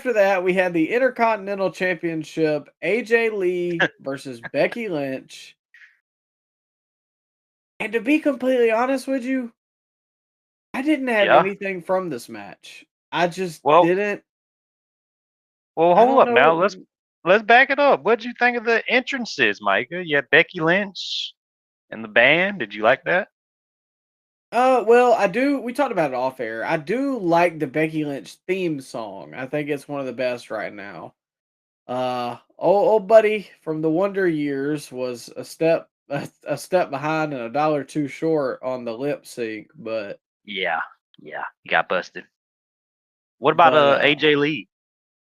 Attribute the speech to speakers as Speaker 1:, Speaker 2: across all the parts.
Speaker 1: after that, we had the Intercontinental Championship, AJ Lee versus Becky Lynch. And to be completely honest with you, I didn't have
Speaker 2: Yeah.
Speaker 1: anything from this match. I just
Speaker 2: Well,
Speaker 1: didn't. I
Speaker 2: hold
Speaker 1: don't
Speaker 2: up now.
Speaker 1: know.
Speaker 2: Let's back it up. What did you think of the entrances, Micah? You had Becky Lynch and the band. Did you like that?
Speaker 1: Well, I do. We talked about it off air. I do like the Becky Lynch theme song. I think it's one of the best right now. Old buddy from the Wonder Years was a step behind and a dollar too short on the lip sync,
Speaker 2: Yeah, yeah. You got busted. What about
Speaker 1: but
Speaker 2: AJ Lee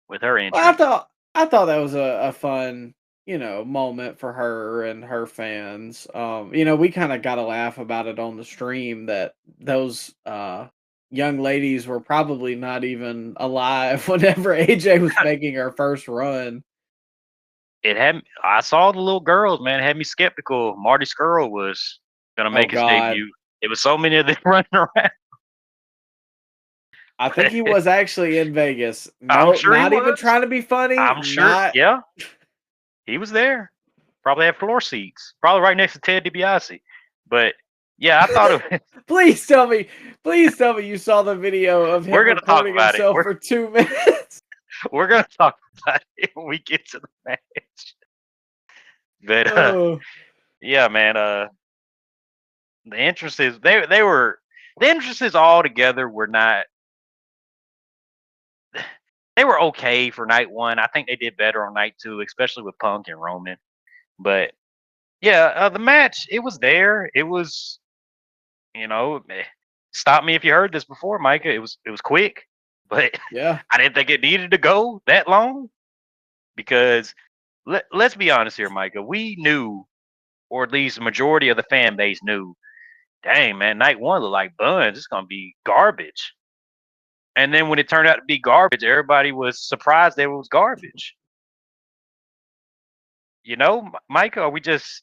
Speaker 2: with her
Speaker 1: well, I
Speaker 2: entrance?
Speaker 1: thought that was a fun, moment for her and her fans. We kind of got a laugh about it on the stream that those young ladies were probably not even alive whenever AJ was making her first run.
Speaker 2: I saw the little girls, man. It had me skeptical. Marty Skrull was gonna
Speaker 1: Oh
Speaker 2: make his
Speaker 1: God.
Speaker 2: debut. It was so many of them running around.
Speaker 1: I think he was actually in Vegas.
Speaker 2: I'm
Speaker 1: No,
Speaker 2: sure he
Speaker 1: not even
Speaker 2: was.
Speaker 1: trying to be funny.
Speaker 2: I'm sure.
Speaker 1: Not.
Speaker 2: Yeah, he was there. Probably had floor seats. Probably right next to Ted DiBiase. But yeah, I thought it.
Speaker 1: Please tell me. Please tell me you saw the video of him
Speaker 2: We're gonna talk
Speaker 1: recording
Speaker 2: about it.
Speaker 1: himself for 2 minutes.
Speaker 2: We're gonna talk about it when we get to the match. But
Speaker 1: Oh,
Speaker 2: yeah, man. The entrances they were the entrances all together were not. They were okay for night one. I think they did better on night two, especially with Punk and Roman. But yeah, the match it was there. It was stop me if you heard this before, Micah. It was quick, but
Speaker 1: yeah.
Speaker 2: I didn't think it needed to go that long because let's be honest here, Micah. We knew, or at least the majority of the fan base knew, dang man, night one looked like buns. It's gonna be garbage. And then when it turned out to be garbage, everybody was surprised that it was garbage. Micah, are we just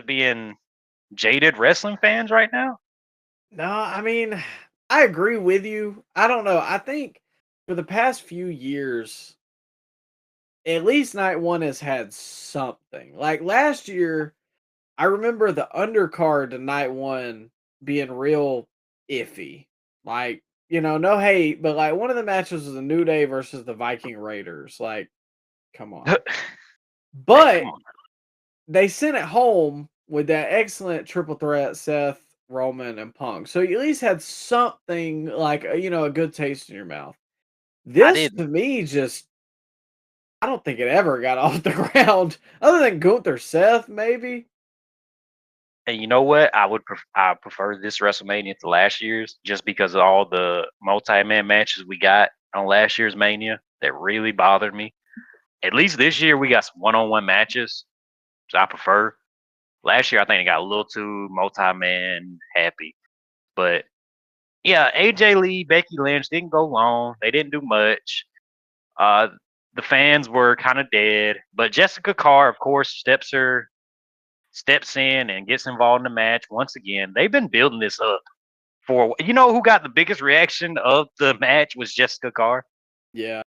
Speaker 2: being jaded wrestling fans right now?
Speaker 1: No, I mean, I agree with you. I don't know. I think for the past few years, at least night one has had something. Like last year, I remember the undercard to night one being real iffy. Like, no hate, but like one of the matches was the New Day versus the Viking Raiders. Like, come on.
Speaker 2: Hey, come
Speaker 1: But
Speaker 2: on.
Speaker 1: they sent it home with that excellent triple threat Seth, Roman, and Punk. So you at least had something like a good taste in your mouth.
Speaker 2: I
Speaker 1: This
Speaker 2: didn't.
Speaker 1: to me just I don't think it ever got off the ground other than Gunther Seth maybe.
Speaker 2: And you know what? I prefer this WrestleMania to last year's just because of all the multi-man matches we got on last year's Mania that really bothered me. At least this year we got some one-on-one matches, which I prefer. Last year I think it got a little too multi-man happy. But yeah, AJ Lee, Becky Lynch didn't go long. They didn't do much. Uh, the fans were kind of dead, but Jessica Carr, of course, steps in and gets involved in the match once again. They've been building this up for. You know who got the biggest reaction of the match was Jessica Carr.
Speaker 1: Yeah.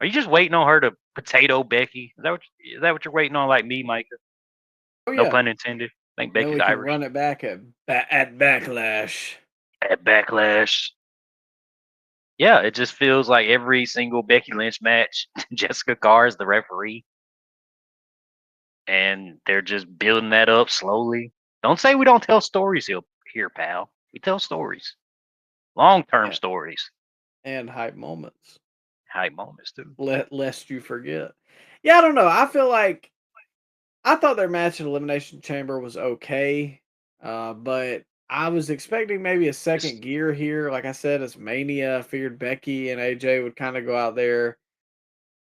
Speaker 2: Are you just waiting on her to potato Becky? Is that what you're waiting on, like me, Micah?
Speaker 1: Oh
Speaker 2: No
Speaker 1: yeah.
Speaker 2: pun intended. I think
Speaker 1: Then
Speaker 2: Becky's
Speaker 1: we can
Speaker 2: Irish.
Speaker 1: run it back at Backlash.
Speaker 2: At Backlash. Yeah, it just feels like every single Becky Lynch match, Jessica Carr is the referee. And they're just building that up slowly. Don't say we don't tell stories here, pal. We tell stories. Long-term
Speaker 1: Yeah.
Speaker 2: stories.
Speaker 1: And hype moments.
Speaker 2: Hype moments, too.
Speaker 1: Lest you forget. Yeah, I don't know. I feel like I thought their match in Elimination Chamber was okay. But I was expecting maybe a
Speaker 2: It's,
Speaker 1: second gear here. Like I said, it's Mania. I figured Becky and AJ would kind of go out there.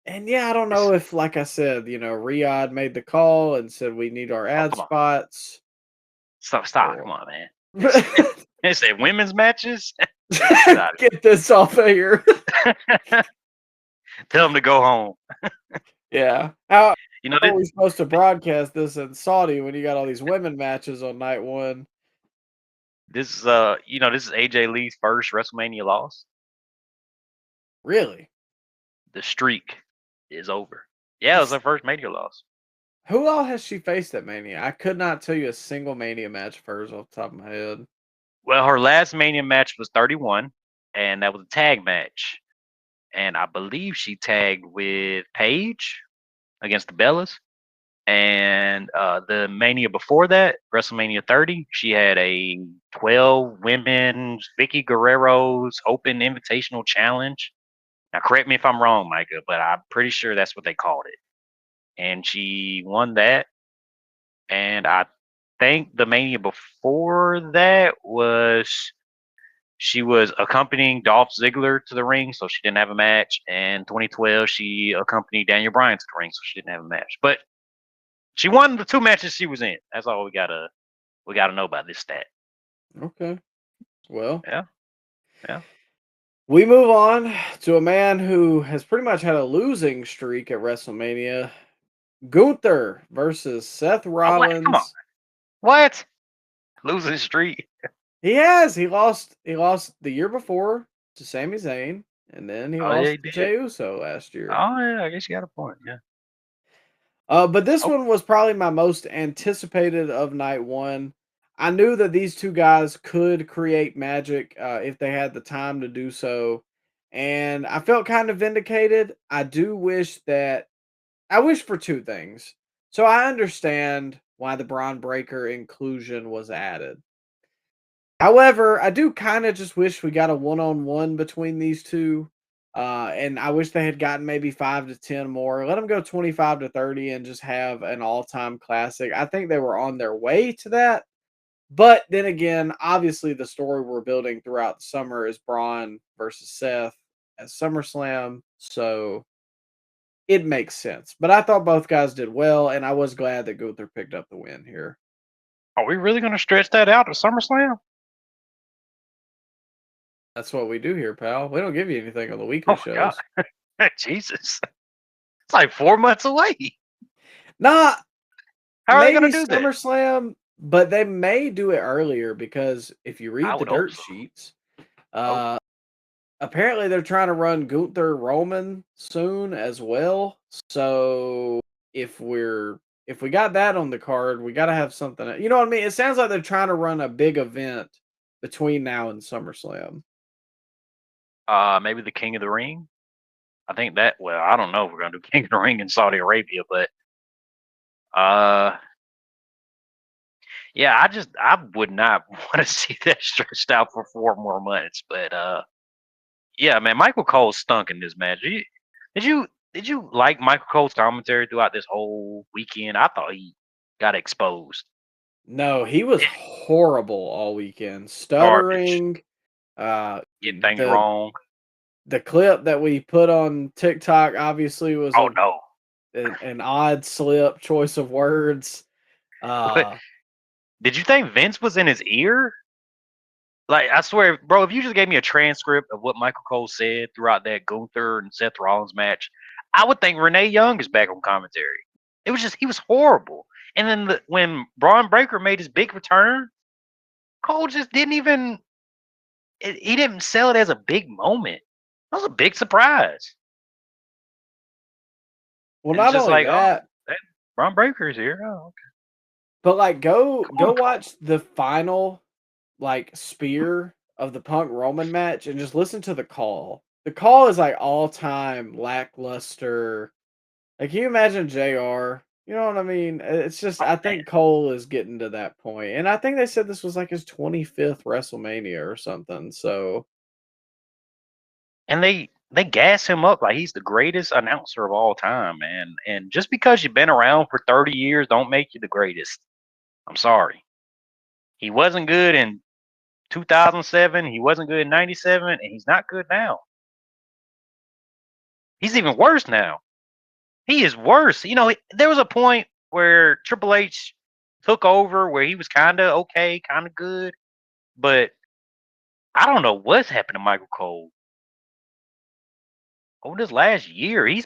Speaker 1: And yeah, I don't know
Speaker 2: it's,
Speaker 1: if, like I said, Riyadh made the call and said we need our
Speaker 2: oh,
Speaker 1: ad
Speaker 2: come on.
Speaker 1: spots.
Speaker 2: Stop. Come
Speaker 1: Or
Speaker 2: on, man. They said women's matches?
Speaker 1: get this off of here.
Speaker 2: Tell them to go home.
Speaker 1: Yeah. How
Speaker 2: You know,
Speaker 1: are we supposed to broadcast this in Saudi when you got all these women matches on night one?
Speaker 2: this is AJ Lee's first WrestleMania loss.
Speaker 1: Really?
Speaker 2: The streak is over. Yeah, it was her first Mania loss.
Speaker 1: Who all has she faced at Mania? I could not tell you a single Mania match of hers off the top of my head.
Speaker 2: Well, her last Mania match was 31, and that was a tag match. And I believe she tagged with Paige against the Bellas. And the Mania before that, WrestleMania 30, she had a 12 women's Vicky Guerrero's Open Invitational Challenge. Now, correct me if I'm wrong, Micah, but I'm pretty sure that's what they called it. And she won that. And I think the Mania before that was she was accompanying Dolph Ziggler to the ring, so she didn't have a match. And 2012, she accompanied Daniel Bryan to the ring, so she didn't have a match. But she won the 2 matches she was in. That's all we gotta know about this stat.
Speaker 1: Okay. Well,
Speaker 2: Yeah, yeah.
Speaker 1: we move on to a man who has pretty much had a losing streak at WrestleMania. Gunther versus Seth
Speaker 2: What? Come on.
Speaker 1: Rollins.
Speaker 2: What? Losing streak.
Speaker 1: He has. He lost the year before to Sami Zayn, and then he
Speaker 2: Oh yeah, he
Speaker 1: lost to
Speaker 2: did.
Speaker 1: Jey Uso last year.
Speaker 2: Oh yeah, I guess you got a point. Yeah.
Speaker 1: But this
Speaker 2: Oh,
Speaker 1: one was probably my most anticipated of night one. I knew that these two guys could create magic if they had the time to do so. And I felt kind of vindicated. I wish for two things. So I understand why the Braun Breaker inclusion was added. However, I do kind of just wish we got a one-on-one between these two. And I wish they had gotten maybe 5 to 10 more. Let them go 25 to 30 and just have an all-time classic. I think they were on their way to that. But then again, obviously the story we're building throughout the summer is Braun versus Seth at SummerSlam. So it makes sense. But I thought both guys did well, and I was glad that Gunther picked up the win here.
Speaker 2: are we really gonna stretch that out to SummerSlam?
Speaker 1: That's what we do here, pal. We don't give you anything on the weekly
Speaker 2: Oh my god.
Speaker 1: shows.
Speaker 2: Jesus. It's like 4 months away.
Speaker 1: Nah,
Speaker 2: How are they
Speaker 1: maybe
Speaker 2: gonna do that?
Speaker 1: SummerSlam, but they may do it earlier because if you
Speaker 2: I
Speaker 1: read the
Speaker 2: would hope
Speaker 1: dirt
Speaker 2: so.
Speaker 1: sheets,
Speaker 2: Oh,
Speaker 1: uh, apparently they're trying to run Gunther Roman soon as well. So if we got that on the card, we got to have something. You know what I mean? It sounds like they're trying to run a big event between now and SummerSlam.
Speaker 2: maybe the King of the Ring. I think that. Well, I don't know if we're gonna do King of the Ring in Saudi Arabia, but uh, yeah, I would not want to see that stretched out for 4 more months. But yeah, man, Michael Cole stunk in this match. Did you did you like Michael Cole's commentary throughout this whole weekend? I thought he got exposed.
Speaker 1: No, he was horrible all weekend.
Speaker 2: Garbage.
Speaker 1: Stuttering. Uh,
Speaker 2: Getting things
Speaker 1: the
Speaker 2: wrong.
Speaker 1: the clip that we put on TikTok obviously was
Speaker 2: Oh no.
Speaker 1: an odd slip choice of words. Uh,
Speaker 2: Did you think Vince was in his ear? Like, I swear, bro, if you just gave me a transcript of what Michael Cole said throughout that Gunther and Seth Rollins match, I would think Renee Young is back on commentary. It was just, he was horrible. And then when Braun Breaker made his big return, Cole just didn't even, he didn't sell it as a big moment. That was a big surprise.
Speaker 1: well,
Speaker 2: And it's
Speaker 1: not
Speaker 2: just
Speaker 1: only
Speaker 2: like, oh,
Speaker 1: that,
Speaker 2: that Braun Breaker's here. Oh, okay.
Speaker 1: but like
Speaker 2: Come
Speaker 1: go
Speaker 2: on, Cole.
Speaker 1: watch the final like spear of the Punk Roman match and just listen to the call. The call is like all time lackluster. Like, can you imagine JR? You know what I mean? It's just
Speaker 2: Oh,
Speaker 1: I
Speaker 2: man.
Speaker 1: think Cole is getting to that point, and I think they said this was like his 25th WrestleMania or something. So
Speaker 2: And they gas him up like he's the greatest announcer of all time, man. And just because you've been around for 30 years don't make you the greatest. I'm sorry. He wasn't good in 2007, he wasn't good in 97, and he's not good now. He's even worse now. He is worse. You know, there was a point where Triple H took over where he was kind of okay, kind of good, but I don't know what's happened to Michael Cole. Over this last year, he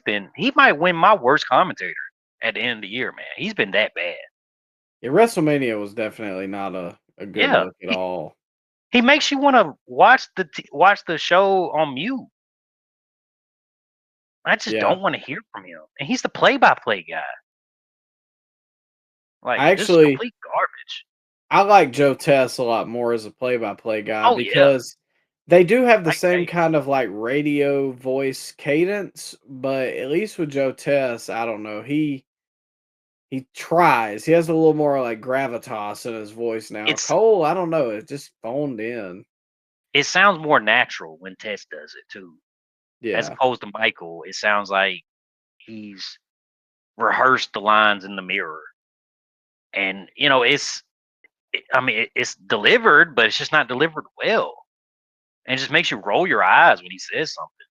Speaker 2: might win my worst commentator at the end of the year, man. He's been that bad.
Speaker 1: yeah, WrestleMania was definitely not a good
Speaker 2: Yeah,
Speaker 1: look at all.
Speaker 2: he makes you want to watch the show on mute. I just
Speaker 1: Yeah.
Speaker 2: don't want to hear from him. And he's the play-by-play guy. Like,
Speaker 1: I
Speaker 2: this is
Speaker 1: actually
Speaker 2: complete garbage.
Speaker 1: I like Joe Tess a lot more as a play-by-play guy
Speaker 2: Oh yeah,
Speaker 1: because they do have the
Speaker 2: I
Speaker 1: same
Speaker 2: agree.
Speaker 1: kind of like radio voice cadence, but at least with Joe Tess, I don't know, he tries. He has a little more like gravitas in his voice now.
Speaker 2: It's
Speaker 1: Cole, I don't know, it just phoned in.
Speaker 2: it sounds more natural when Tess does it too, as
Speaker 1: Yeah.
Speaker 2: opposed to Michael. It sounds like he's rehearsed the lines in the mirror, and I mean, it's delivered, but it's just not delivered well, and it just makes you roll your eyes when he says something.